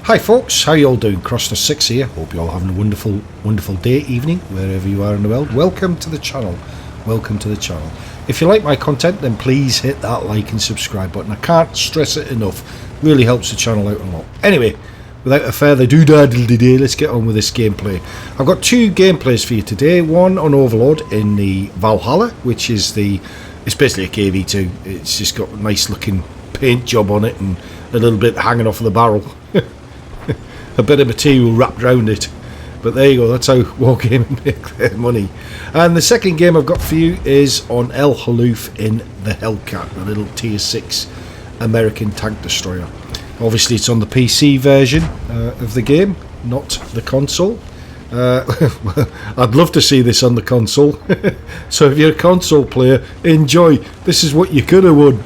Hi folks, how you all doing? Crosster6 here. Hope you're all having a wonderful day, evening, wherever you are in the world. Welcome to the channel. Welcome to the channel. If you like my content, then please hit that like and subscribe button. I can't stress it enough. Really helps the channel out a lot. Anyway, without a further do-da-diddle-day, let's get on with this gameplay. I've got two gameplays for you today. One on Overlord in the Valhalla, which is it's basically a KV2. It's just got a nice looking paint job on it and a little bit hanging off of the barrel. A bit of material wrapped around it, but there you go, that's how Wargaming make their money. And the second game I've got for you is on El Haloof in the Hellcat, a little tier 6 American tank destroyer. Obviously it's on the PC version of the game, not the console. I'd love to see this on the console. So if you're a console player, enjoy. This is what you could have won.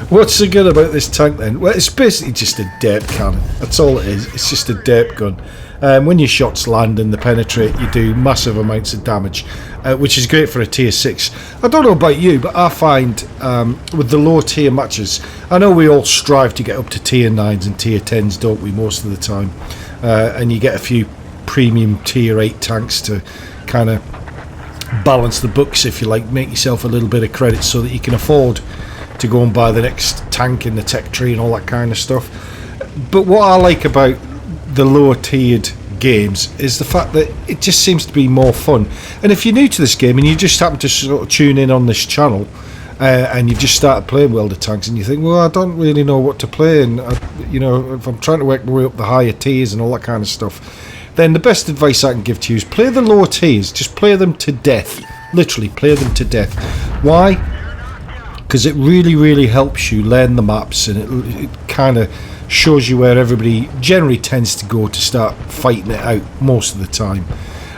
What's so good about this tank then? Well, it's basically just a derp cannon. That's all it is. It's just a derp gun. When your shots land and they penetrate, you do massive amounts of damage, which is great for a tier 6. I don't know about you, but I find with the low tier matches, I know we all strive to get up to tier 9s and tier 10s, don't we, most of the time? And you get a few premium tier 8 tanks to kind of balance the books, if you like, make yourself a little bit of credit so that you can afford to go and buy the next tank in the tech tree and all that kind of stuff. But what I like about the lower tiered games is the fact that it just seems to be more fun. And if you're new to this game and you just happen to sort of tune in on this channel and you've just started playing World of Tanks and you think, well, I don't really know what to play, and you know, if I'm trying to work my way up the higher tiers and all that kind of stuff, then the best advice I can give to you is play the lower tiers. Just play them to death. Literally play them to death. Why? Because it really helps you learn the maps, and it kind of shows you where everybody generally tends to go to start fighting it out most of the time.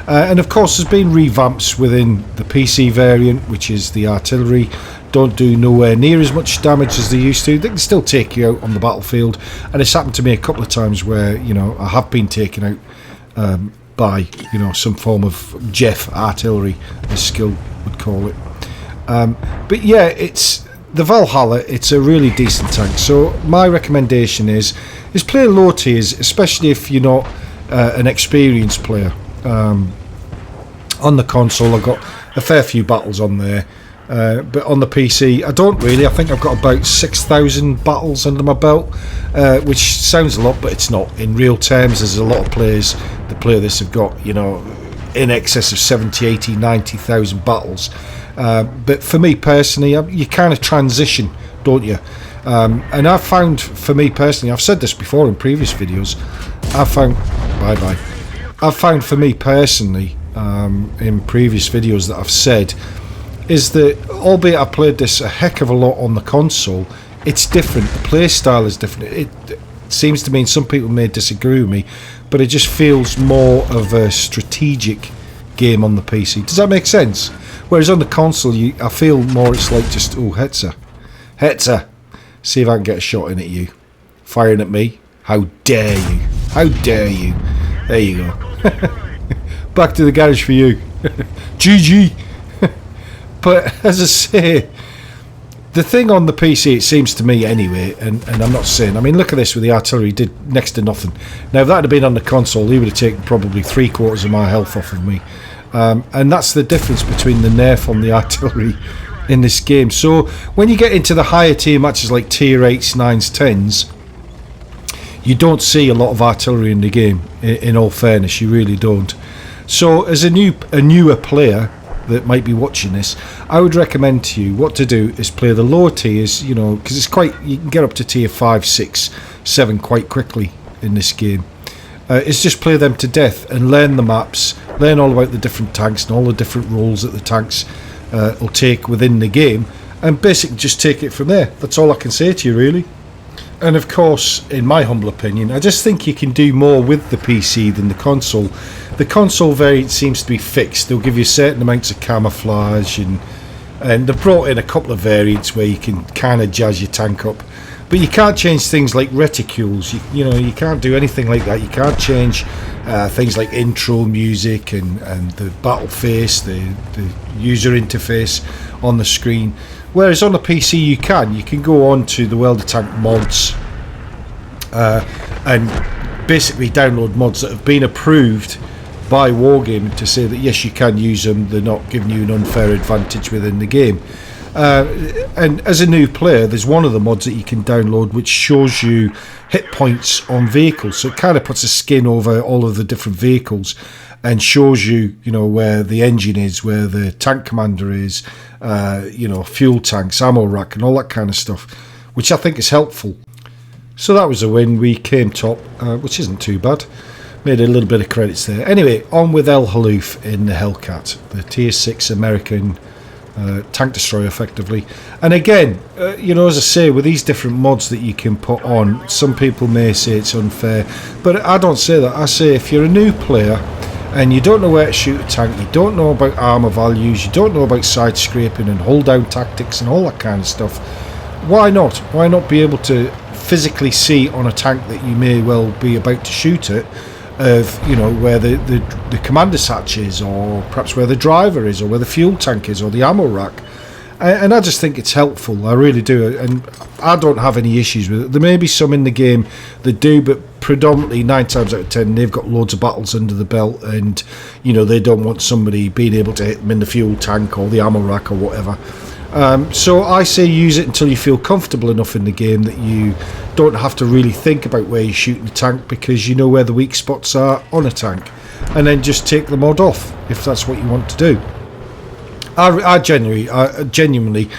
And of course there's been revamps within the PC variant, which is the artillery. Don't do nowhere near as much damage as they used to. They can still take you out on the battlefield, and it's happened to me a couple of times where, you know, I have been taken out by, you know, some form of Jeff artillery, as skill would call it. But yeah, it's the Valhalla. It's a really decent tank. So my recommendation is play low tiers, especially if you're not an experienced player. On the console, I've got a fair few battles on there, but on the PC, I don't really. I think I've got about 6,000 battles under my belt, which sounds a lot, but it's not. In real terms, there's a lot of players that play this have got, you know, in excess of 70, 80, 90,000 battles. But for me personally, you kind of transition, don't you? And I've found, for me personally, I've said this before in previous videos, I've found for me personally, in previous videos that I've said, is that albeit I played this a heck of a lot on the console, it's different. The play style is different. It seems to me, and some people may disagree with me, but it just feels more of a strategic game on the PC. Does that make sense? Whereas on the console, I feel more it's like just, oh, Hetzer, see if I can get a shot in at you. Firing at me? How dare you? How dare you? There you go. Back to the garage for you. GG. But as I say, the thing on the PC, it seems to me anyway, and I'm not saying, I mean, look at this with the artillery, did next to nothing. Now, if that had been on the console, he would have taken probably 3/4 of my health off of me. And that's the difference between the nerf on the artillery in this game. So when you get into the higher tier matches like tier 8s, 9s, 10s, you don't see a lot of artillery in the game, in all fairness, you really don't. So as a newer player that might be watching this, I would recommend to you what to do is play the lower tiers, you know, because you can get up to tier 5, 6, 7 quite quickly in this game. It's just play them to death and learn the maps, learn all about the different tanks and all the different roles that the tanks will take within the game, and basically just take it from there. That's all I can say to you, really. And of course, in my humble opinion, I just think you can do more with the PC than the console. The console variant seems to be fixed. They'll give you certain amounts of camouflage, and they've brought in a couple of variants where you can kind of jazz your tank up. But you can't change things like reticules. You know, you can't do anything like that. You can't change things like intro music and the battle face, the user interface on the screen. Whereas on a PC you can go on to the World of Tank mods and basically download mods that have been approved by Wargaming to say that yes, you can use them, they're not giving you an unfair advantage within the game. And as a new player, there's one of the mods that you can download which shows you hit points on vehicles, so it kind of puts a skin over all of the different vehicles and shows you, you know, where the engine is, where the tank commander is, you know, fuel tanks, ammo rack and all that kind of stuff, which I think is helpful. So that was a win. We came top, which isn't too bad. Made a little bit of credits there. Anyway, on with El Haloof in the Hellcat, the Tier 6 American tank destroyer, effectively. And again, you know, as I say, with these different mods that you can put on, some people may say it's unfair, but I don't say that. I say if you're a new player and you don't know where to shoot a tank, you don't know about armour values, you don't know about side scraping and hold down tactics and all that kind of stuff, why not? Why not be able to physically see on a tank that you may well be about to shoot it, of, you know, where the commander's hatch is, or perhaps where the driver is, or where the fuel tank is, or the ammo rack. And I just think it's helpful, I really do, and I don't have any issues with it. There may be some in the game that do, but predominantly 9 times out of 10 they've got loads of battles under the belt, and you know, they don't want somebody being able to hit them in the fuel tank or the ammo rack or whatever. So I say use it until you feel comfortable enough in the game that you don't have to really think about where you're shooting the tank, because you know where the weak spots are on a tank, and then just take the mod off if that's what you want to do. I genuinely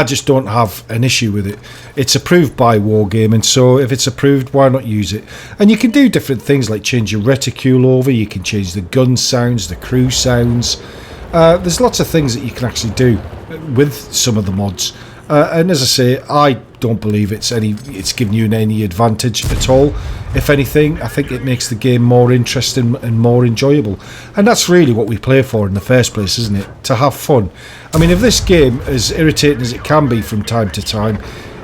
just don't have an issue with it. It's approved by Wargaming, so if it's approved, why not use it? And you can do different things like change your reticule over, you can change the gun sounds, the crew sounds. There's lots of things that you can actually do with some of the mods, and as I say, I don't believe it's giving you any advantage at all. If anything, I think it makes the game more interesting and more enjoyable, and that's really what we play for in the first place, isn't it? To have fun. I mean, if this game, as irritating as it can be from time to time,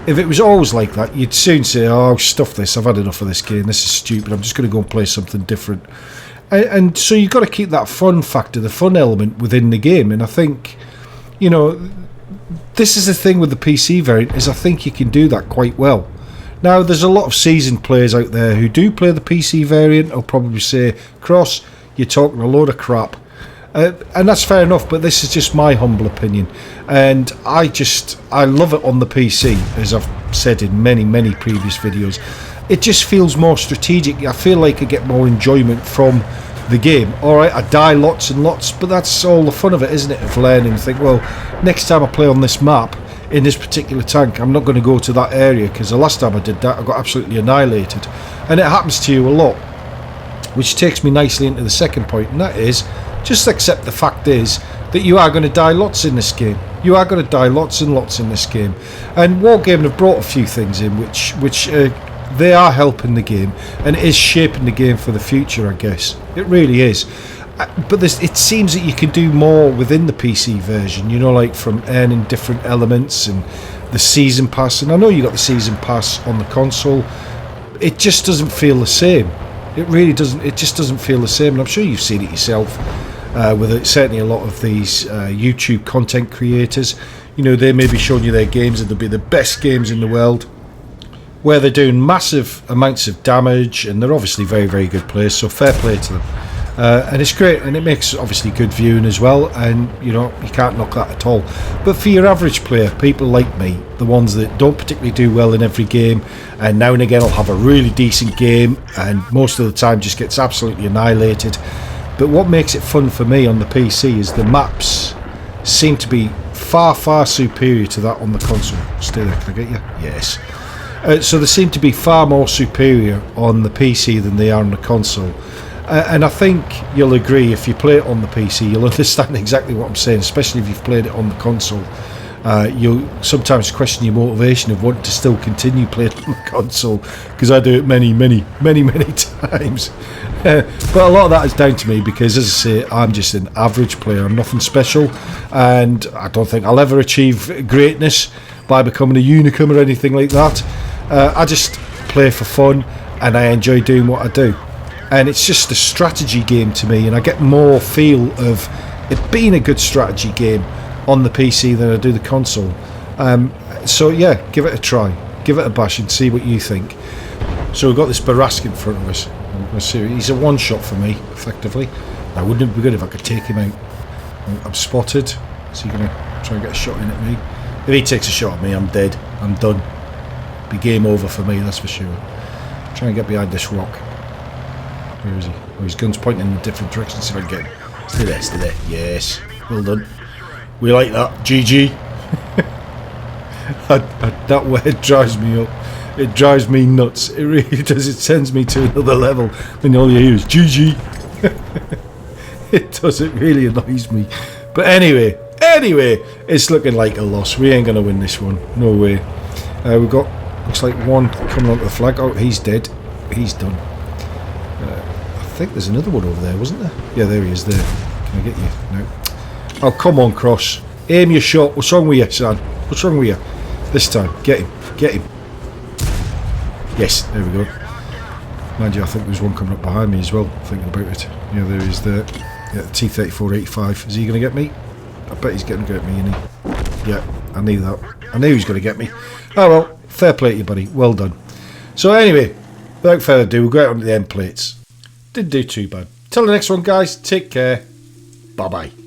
if it was always like that, you'd soon say, oh, stuff this, I've had enough of this game, this is stupid, I'm just going to go and play something different. And so you've got to keep that fun factor, the fun element within the game. And I think, you know, this is the thing with the PC variant, is I think you can do that quite well. Now, there's a lot of seasoned players out there who do play the PC variant. I'll probably say, Cross, you're talking a load of crap. And that's fair enough, but this is just my humble opinion. And I love it on the PC, as I've said in many, many previous videos. It just feels more strategic. I feel like I get more enjoyment from the game. Alright, I die lots and lots, but that's all the fun of it, isn't it? Of learning, think, well, next time I play on this map, in this particular tank, I'm not going to go to that area, because the last time I did that, I got absolutely annihilated. And it happens to you a lot. Which takes me nicely into the second point, and that is, just accept the fact is that you are going to die lots in this game. You are going to die lots and lots in this game. And Wargaming have brought a few things in which they are helping the game, and it is shaping the game for the future, I guess. It really is. But it seems that you can do more within the PC version, you know, like from earning different elements and the season pass. And I know you got the season pass on the console. It just doesn't feel the same. It really doesn't. It just doesn't feel the same. And I'm sure you've seen it yourself with certainly a lot of these YouTube content creators. You know, they may be showing you their games and they'll be the best games in the world, where they're doing massive amounts of damage, and they're obviously very, very good players, so fair play to them. And it's great, and it makes obviously good viewing as well, and you know, you can't knock that at all. But for your average player, people like me, the ones that don't particularly do well in every game, and now and again will have a really decent game, and most of the time just gets absolutely annihilated. But what makes it fun for me on the PC is the maps seem to be far, far superior to that on the console. Stay there, can I get you? Yes. So they seem to be far more superior on the PC than they are on the console. And I think you'll agree, if you play it on the PC, you'll understand exactly what I'm saying, especially if you've played it on the console. You'll sometimes question your motivation of wanting to still continue playing on the console, because I do it many, many, many, many times. But a lot of that is down to me, because as I say, I'm just an average player. I'm nothing special, and I don't think I'll ever achieve greatness by becoming a unicum or anything like that. I just play for fun, and I enjoy doing what I do. And it's just a strategy game to me, and I get more feel of it being a good strategy game on the PC than I do the console. So yeah, give it a try, give it a bash and see what you think. So we've got this Barask in front of us. He's a one-shot for me, effectively. Now, wouldn't it be good if I could take him out? I'm spotted. Is he going to try and get a shot in at me? If he takes a shot at me, I'm dead. I'm done. Be game over for me, that's for sure. Try and get behind this rock. Where is he? Oh, his gun's pointing in a different direction. See if I can get him. Stay there, stay there. Yes. Well done. We like that. GG. That word drives me up. It drives me nuts. It really does. It sends me to another level when all you hear is GG. It does. It really annoys me. But anyway, it's looking like a loss. We ain't going to win this one. No way. We've got, looks like one coming onto the flag. Oh, he's dead. He's done. I think there's another one over there, wasn't there? Yeah, there he is there. Can I get you? No. Oh, come on, Cross. Aim your shot. What's wrong with you, son? What's wrong with you? This time. Get him. Get him. Yes, there we go. Mind you, I think there's one coming up behind me as well, thinking about it. Yeah, there is the T-34-85. Is he going to get me? I bet he's going to get me, isn't he? Yeah, I knew that. I knew he was going to get me. Oh well, fair play to you, buddy. Well done. So anyway, without further ado, we'll go out onto the end plates. Didn't do too bad. Till the next one, guys. Take care. Bye-bye.